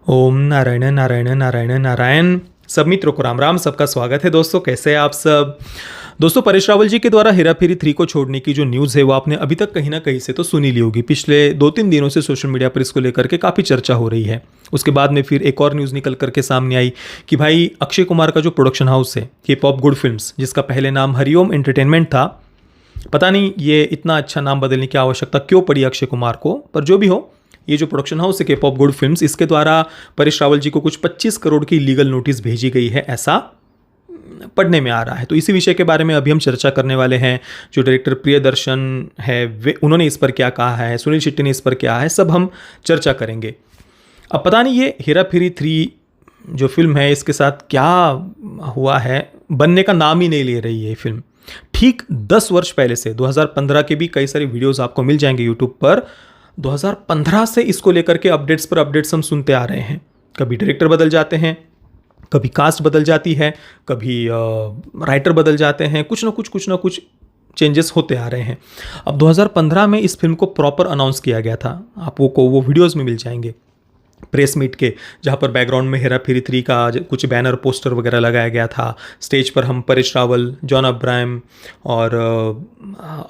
ओम नारायण नारायण नारायण नारायण। सब मित्रों को राम राम। सबका स्वागत है दोस्तों। कैसे हैं आप सब दोस्तों? परेश रावल जी के द्वारा हेरा फेरी 3 को छोड़ने की जो न्यूज़ है वो आपने अभी तक कहीं ना कहीं से तो सुनी ली होगी। पिछले 2-3 दिनों से सोशल मीडिया पर इसको लेकर के काफ़ी चर्चा हो रही है। उसके बाद में फिर एक और न्यूज़ निकल करके सामने आई कि भाई अक्षय कुमार का जो प्रोडक्शन हाउस है हिप हॉप गुड फिल्म्स, जिसका पहले नाम हरिओम एंटरटेनमेंट था, पता नहीं ये इतना अच्छा नाम बदलने की आवश्यकता क्यों पड़ी अक्षय कुमार को, पर जो भी हो, ये जो प्रोडक्शन हाउस है के-पॉप गुड फिल्म्स, इसके द्वारा परेश रावल जी को कुछ 25 करोड़ की लीगल नोटिस भेजी गई है, ऐसा पढ़ने में आ रहा है। तो इसी विषय के बारे में अभी हम चर्चा करने वाले हैं। जो डायरेक्टर प्रियदर्शन है वे उन्होंने इस पर क्या कहा है, सुनील शेट्टी ने इस पर क्या है, सब हम चर्चा करेंगे। अब पता नहीं ये हेरा फेरी 3 जो फिल्म है इसके साथ क्या हुआ है, बनने का नाम ही नहीं ले रही है ये फिल्म। ठीक 10 वर्ष पहले से 2015 के भी कई सारी वीडियोस आपको मिल जाएंगे यूट्यूब पर। 2015 से इसको लेकर के अपडेट्स पर अपडेट्स हम सुनते आ रहे हैं। कभी डायरेक्टर बदल जाते हैं, कभी कास्ट बदल जाती है, कभी राइटर बदल जाते हैं, कुछ ना कुछ चेंजेस होते आ रहे हैं। अब 2015 में इस फिल्म को प्रॉपर अनाउंस किया गया था। आपको को वो वीडियोस में मिल जाएंगे प्रेस मीट के, जहाँ पर बैकग्राउंड में हेरा फेरी 3 का कुछ बैनर पोस्टर वगैरह लगाया गया था। स्टेज पर हम परेश रावल, जॉन अब्राहम और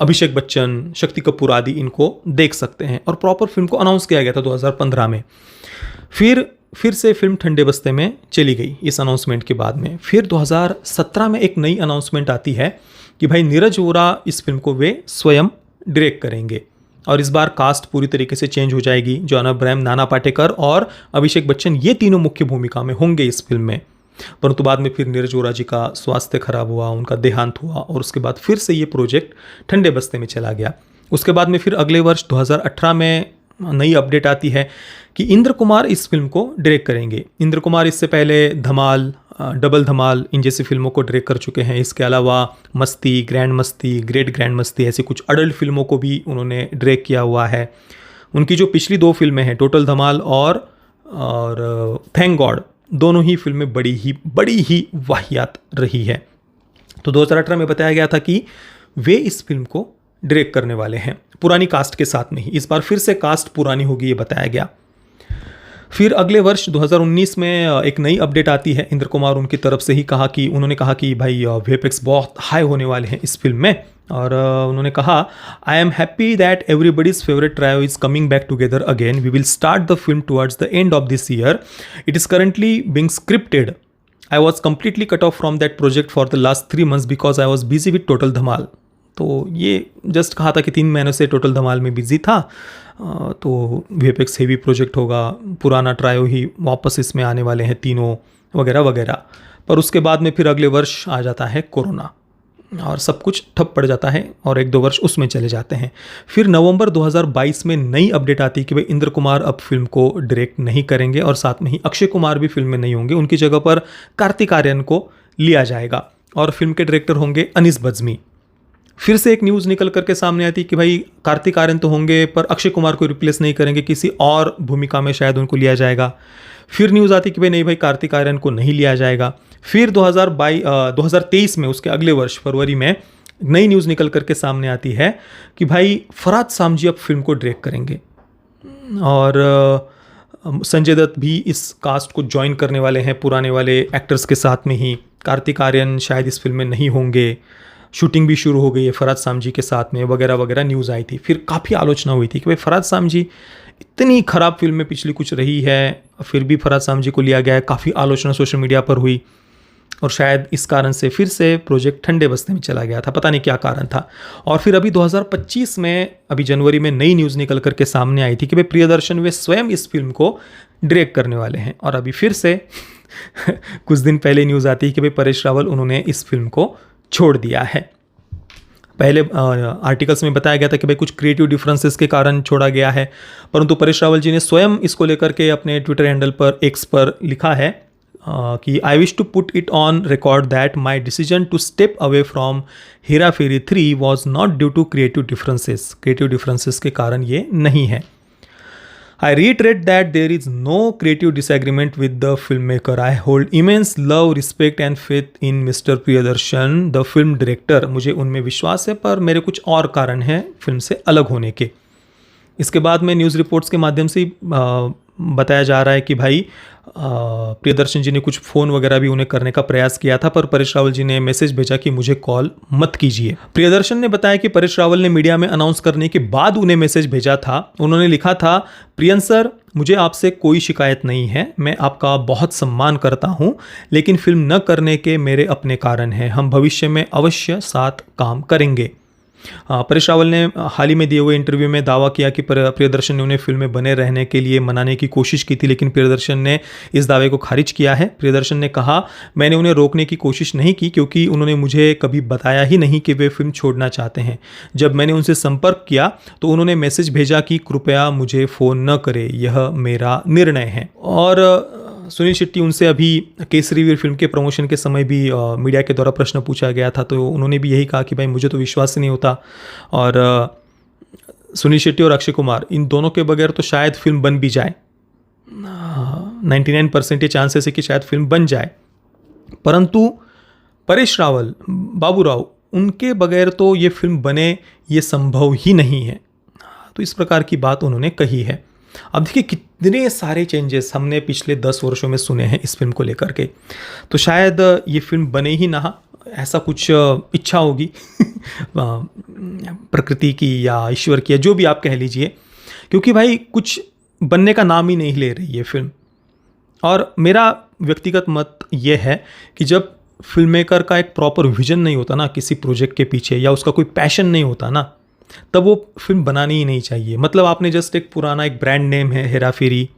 अभिषेक बच्चन, शक्ति कपूर आदि इनको देख सकते हैं। और प्रॉपर फिल्म को अनाउंस किया गया था 2015 में। फिर से फिल्म ठंडे बस्ते में चली गई इस अनाउंसमेंट के बाद में। फिर 2017 में एक नई अनाउंसमेंट आती है कि भाई नीरज वोरा इस फिल्म को वे स्वयं डायरेक्ट करेंगे। और इस बार कास्ट पूरी तरीके से चेंज हो जाएगी। जॉन अब्राहम, नाना पाटेकर और अभिषेक बच्चन, ये तीनों मुख्य भूमिका में होंगे इस फिल्म में। परंतु बाद में फिर नीरज वोरा जी का स्वास्थ्य खराब हुआ, उनका देहांत हुआ और उसके बाद फिर से ये प्रोजेक्ट ठंडे बस्ते में चला गया। उसके बाद में फिर अगले वर्ष 2018 में नई अपडेट आती है कि इंद्र कुमार इस फिल्म को डायरेक्ट करेंगे। इंद्र कुमार इससे पहले धमाल, डबल धमाल, इन जैसी फिल्मों को डायरेक्ट कर चुके हैं। इसके अलावा मस्ती, ग्रैंड मस्ती, ग्रेट ग्रैंड मस्ती, ऐसी कुछ अडल्ट फिल्मों को भी उन्होंने डायरेक्ट किया हुआ है। उनकी जो पिछली 2 फिल्में हैं, टोटल धमाल और थैंक गॉड, दोनों ही फिल्में बड़ी ही वाहियात रही है। तो 2018 में बताया गया था कि वे इस फिल्म को डायरेक्ट करने वाले हैं, पुरानी कास्ट के साथ में ही। इस बार फिर से कास्ट पुरानी होगी, ये बताया गया। फिर अगले वर्ष 2019 में एक नई अपडेट आती है। इंद्र कुमार उनकी तरफ से ही उन्होंने कहा कि भाई वीएफएक्स बहुत हाई होने वाले हैं इस फिल्म में। और उन्होंने कहा, I am happy that everybody's favourite trio is coming back together again. We will start the film towards the end of this year. It is currently being scripted. I was completely cut off from that project for the last 3 months because I was busy with Total Dhamaal. तो ये just कहा था कि 3 महीनों से total धमाल में busy था। तो वीएफएक्स हेवी प्रोजेक्ट होगा, पुराना ट्रायो ही वापस इसमें आने वाले हैं तीनों, वगैरह वगैरह। पर उसके बाद में फिर अगले वर्ष आ जाता है कोरोना और सब कुछ ठप पड़ जाता है और 1-2 वर्ष उसमें चले जाते हैं। फिर नवंबर 2022 में नई अपडेट आती है कि भाई इंद्र कुमार अब फिल्म को डायरेक्ट नहीं करेंगे और साथ में ही अक्षय कुमार भी फिल्म में नहीं होंगे। उनकी जगह पर कार्तिक आर्यन को लिया जाएगा और फिल्म के डायरेक्टर होंगे अनीस बज्मी। फिर से एक न्यूज़ निकल करके सामने आती कि भाई कार्तिक आर्यन तो होंगे पर अक्षय कुमार को रिप्लेस नहीं करेंगे, किसी और भूमिका में शायद उनको लिया जाएगा। फिर न्यूज़ आती कि भाई नहीं भाई, कार्तिक आर्यन को नहीं लिया जाएगा। फिर 2023 में, उसके अगले वर्ष फरवरी में, नई न्यूज़ निकल करके सामने आती है कि भाई फरहाद सामजी अब फिल्म को डायरेक्ट करेंगे और संजय दत्त भी इस कास्ट को ज्वाइन करने वाले हैं पुराने वाले एक्टर्स के साथ में ही। कार्तिक आर्यन शायद इस फिल्म में नहीं होंगे। शूटिंग भी शुरू हो गई है फरहाद सामजी के साथ में, वगैरह वगैरह न्यूज़ आई थी। फिर काफ़ी आलोचना हुई थी कि भाई फरहाद सामजी, इतनी ख़राब फिल्में पिछली कुछ रही है, फिर भी फरहाद सामजी को लिया गया है। काफ़ी आलोचना सोशल मीडिया पर हुई और शायद इस कारण से फिर से प्रोजेक्ट ठंडे बस्ते में चला गया था। पता नहीं क्या कारण था। और फिर अभी 2025 में, अभी जनवरी में नई न्यूज़ निकल करके सामने आई थी कि भाई प्रियदर्शन वे स्वयं इस फिल्म को डायरेक्ट करने वाले हैं। और अभी फिर से कुछ दिन पहले न्यूज़ आती है कि भाई परेश रावल उन्होंने इस फिल्म को छोड़ दिया है। पहले आर्टिकल्स में बताया गया था कि भाई कुछ क्रिएटिव डिफरेंसेस के कारण छोड़ा गया है, परंतु परेश रावल जी ने स्वयं इसको लेकर के अपने ट्विटर हैंडल पर, एक्स पर लिखा है कि I wish to put it on record that my decision to step away from Hera Pheri 3 was not due to creative differences. Creative differences के कारण ये नहीं है। I reiterate that there is no creative disagreement with the filmmaker. I hold immense love, respect and faith in Mr. Priyadarshan, the film director. मुझे उनमें विश्वास है, पर मेरे कुछ और कारण हैं फिल्म से अलग होने के। इसके बाद में न्यूज़ रिपोर्ट्स के माध्यम से बताया जा रहा है कि भाई प्रियदर्शन जी ने कुछ फ़ोन वगैरह भी उन्हें करने का प्रयास किया था, पर परेश रावल जी ने मैसेज भेजा कि मुझे कॉल मत कीजिए। प्रियदर्शन ने बताया कि परेश रावल ने मीडिया में अनाउंस करने के बाद उन्हें मैसेज भेजा था। उन्होंने लिखा था, प्रियन सर, मुझे आपसे कोई शिकायत नहीं है, मैं आपका बहुत सम्मान करता हूं, लेकिन फिल्म न करने के मेरे अपने कारण हैं। हम भविष्य में अवश्य साथ काम करेंगे। परेश रावल ने हाल ही में दिए हुए इंटरव्यू में दावा किया कि प्रियदर्शन ने उन्हें फिल्म में बने रहने के लिए मनाने की कोशिश की थी, लेकिन प्रियदर्शन ने इस दावे को खारिज किया है। प्रियदर्शन ने कहा, मैंने उन्हें रोकने की कोशिश नहीं की क्योंकि उन्होंने मुझे कभी बताया ही नहीं कि वे फिल्म छोड़ना चाहते हैं। जब मैंने उनसे संपर्क किया तो उन्होंने मैसेज भेजा कि कृपया मुझे फ़ोन न करें, यह मेरा निर्णय है। और सुनील शेट्टी उनसे अभी केसरी वीर फिल्म के प्रमोशन के समय भी मीडिया के द्वारा प्रश्न पूछा गया था, तो उन्होंने भी यही कहा कि भाई मुझे तो विश्वास ही नहीं होता, और सुनील शेट्टी और अक्षय कुमार इन दोनों के बगैर तो शायद फिल्म बन भी जाए। 99% ये चांसेस है कि शायद फिल्म बन जाए, परंतु परेश रावल, बाबू राव, उनके बगैर तो ये फिल्म बने ये संभव ही नहीं है। तो इस प्रकार की बात उन्होंने कही है। अब देखिए कितने सारे चेंजेस हमने पिछले 10 वर्षों में सुने हैं इस फिल्म को लेकर के, तो शायद ये फिल्म बने ही ना, ऐसा कुछ इच्छा होगी प्रकृति की या ईश्वर की या जो भी आप कह लीजिए, क्योंकि भाई कुछ बनने का नाम ही नहीं ले रही ये फिल्म। और मेरा व्यक्तिगत मत ये है कि जब फिल्म मेकर का एक प्रॉपर विजन नहीं होता ना किसी प्रोजेक्ट के पीछे, या उसका कोई पैशन नहीं होता ना, तब वो फिल्म बनानी ही नहीं चाहिए। मतलब आपने जस्ट एक पुराना एक ब्रांड नेम है हेरा फेरी,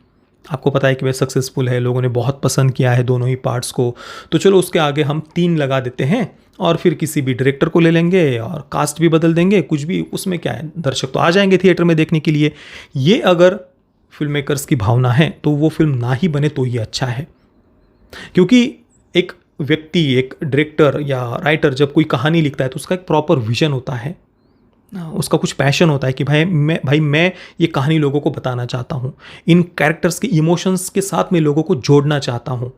आपको पता है कि वह सक्सेसफुल है, लोगों ने बहुत पसंद किया है दोनों ही पार्ट्स को, तो चलो उसके आगे हम 3 लगा देते हैं और फिर किसी भी डायरेक्टर को ले लेंगे और कास्ट भी बदल देंगे, कुछ भी, उसमें क्या है, दर्शक तो आ जाएंगे थिएटर में देखने के लिए। ये अगर फिल्म मेकर्स की भावना है तो वो फिल्म ना ही बने तो ही अच्छा है, क्योंकि एक व्यक्ति, एक डायरेक्टर या राइटर जब कोई कहानी लिखता है तो उसका एक प्रॉपर विजन होता है, उसका कुछ पैशन होता है कि भाई मैं ये कहानी लोगों को बताना चाहता हूँ, इन कैरेक्टर्स के इमोशंस के साथ मैं लोगों को जोड़ना चाहता हूँ,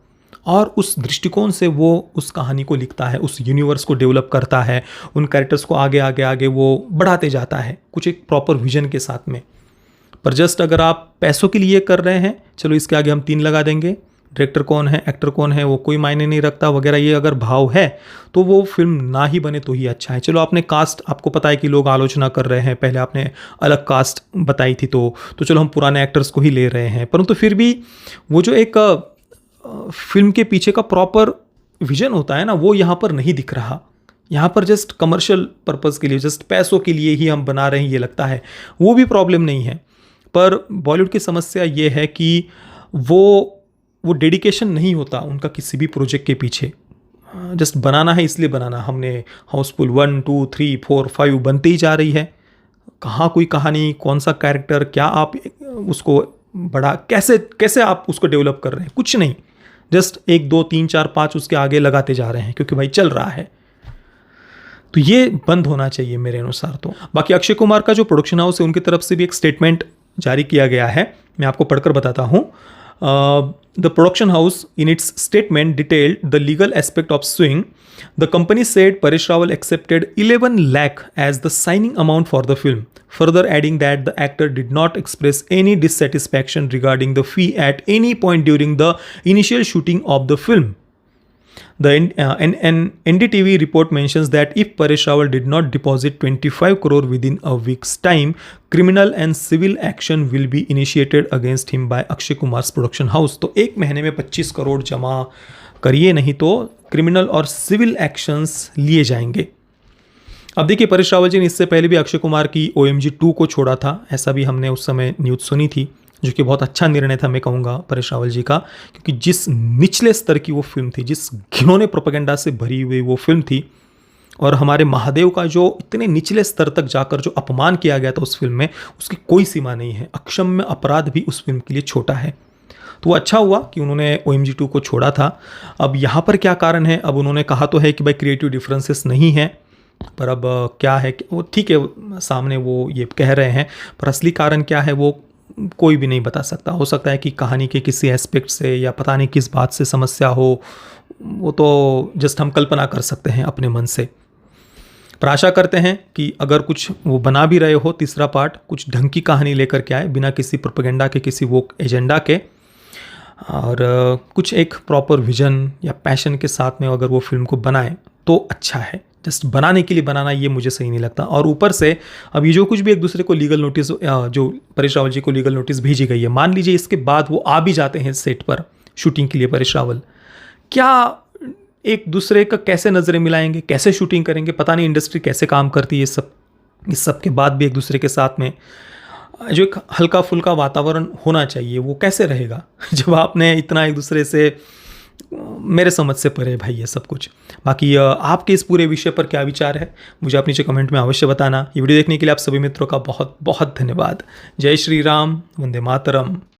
और उस दृष्टिकोण से वो उस कहानी को लिखता है, उस यूनिवर्स को डेवलप करता है, उन कैरेक्टर्स को आगे आगे आगे वो बढ़ाते जाता है कुछ एक प्रॉपर विजन के साथ में। पर जस्ट अगर आप पैसों के लिए कर रहे हैं, चलो इसके आगे हम 3 लगा देंगे, डायरेक्टर कौन है, एक्टर कौन है, वो कोई मायने नहीं रखता वगैरह, ये अगर भाव है तो वो फिल्म ना ही बने तो ही अच्छा है। चलो आपने कास्ट, आपको पता है कि लोग आलोचना कर रहे हैं, पहले आपने अलग कास्ट बताई थी, तो चलो हम पुराने एक्टर्स को ही ले रहे हैं, परंतु फिर भी वो जो एक फिल्म के पीछे का प्रॉपर विजन होता है ना, वो यहाँ पर नहीं दिख रहा। यहाँ पर जस्ट कमर्शियल पर्पज़ के लिए, जस्ट पैसों के लिए ही हम बना रहे हैं ये लगता है। वो भी प्रॉब्लम नहीं है, पर बॉलीवुड की समस्या ये है कि वो डेडिकेशन नहीं होता उनका किसी भी प्रोजेक्ट के पीछे। जस्ट बनाना है इसलिए बनाना, हमने हाउसफुल 1, 2, 3, 4, 5 बनती ही जा रही है, कहाँ कोई कहानी, कौन सा कैरेक्टर, क्या आप उसको बड़ा कैसे आप उसको डेवलप कर रहे हैं, कुछ नहीं, जस्ट 1, 2, 3, 4, 5 उसके आगे लगाते जा रहे हैं क्योंकि भाई चल रहा है। तो ये बंद होना चाहिए मेरे अनुसार। तो बाकी अक्षय कुमार का जो प्रोडक्शन हाउस है उनकी तरफ से भी एक स्टेटमेंट जारी किया गया है, मैं आपको पढ़कर बताता हूँ। The production house in its statement detailed the legal aspect of suing. The company said Paresh Rawal accepted 11 lakh as the signing amount for the film, further adding that the actor did not express any dissatisfaction regarding the fee at any point during the initial shooting of the film. The NDTV report mentions that if Paresh Rawal did not deposit 25 crore within a week's time, criminal and civil action will be initiated against him by Akshay Kumar's production house. तो 1 महीने में 25 करोड़ जमा करिए, नहीं तो criminal और civil actions लिए जाएंगे। अब देखिए, परेश रावल जी ने इससे पहले भी अक्षय कुमार की OMG 2 को छोड़ा था, ऐसा भी हमने उस समय न्यूज़ सुनी थी, जो कि बहुत अच्छा निर्णय था मैं कहूँगा परेश रावल जी का, क्योंकि जिस निचले स्तर की वो फिल्म थी, जिस घिनौने प्रोपेगेंडा से भरी हुई वो फिल्म थी, और हमारे महादेव का जो इतने निचले स्तर तक जाकर जो अपमान किया गया था उस फिल्म में, उसकी कोई सीमा नहीं है। अक्षम्य अपराध भी उस फिल्म के लिए छोटा है। तो अच्छा हुआ कि उन्होंने OMG 2 को छोड़ा था। अब यहाँ पर क्या कारण है, अब उन्होंने कहा तो है कि भाई क्रिएटिव डिफरेंसेस नहीं है, पर अब क्या है, वो ठीक है सामने वो ये कह रहे हैं, पर असली कारण क्या है वो कोई भी नहीं बता सकता। हो सकता है कि कहानी के किसी एस्पेक्ट से या पता नहीं किस बात से समस्या हो, वो तो जस्ट हम कल्पना कर सकते हैं अपने मन से। पर आशा करते हैं कि अगर कुछ वो बना भी रहे हो तीसरा पार्ट, कुछ ढंग की कहानी लेकर के आए, बिना किसी प्रोपेगेंडा के, किसी वो एजेंडा के, और कुछ एक प्रॉपर विजन या पैशन के साथ में अगर वो फिल्म को बनाए तो अच्छा है। जस्ट बनाने के लिए बनाना ये मुझे सही नहीं लगता। और ऊपर से अब ये जो कुछ भी एक दूसरे को लीगल नोटिस, जो परेश रावल जी को लीगल नोटिस भेजी गई है, मान लीजिए इसके बाद वो आ भी जाते हैं सेट पर शूटिंग के लिए, परेश रावल क्या एक दूसरे का कैसे नज़रें मिलाएंगे, कैसे शूटिंग करेंगे, पता नहीं इंडस्ट्री कैसे काम करती है। इस सब के बाद भी एक दूसरे के साथ में जो एक हल्का फुल्का वातावरण होना चाहिए वो कैसे रहेगा जब आपने इतना एक दूसरे से, मेरे समझ से परे है भाई ये सब कुछ। बाकी आपके इस पूरे विषय पर क्या विचार है मुझे आप नीचे कमेंट में अवश्य बताना। ये वीडियो देखने के लिए आप सभी मित्रों का बहुत बहुत धन्यवाद। जय श्री राम, वंदे मातरम।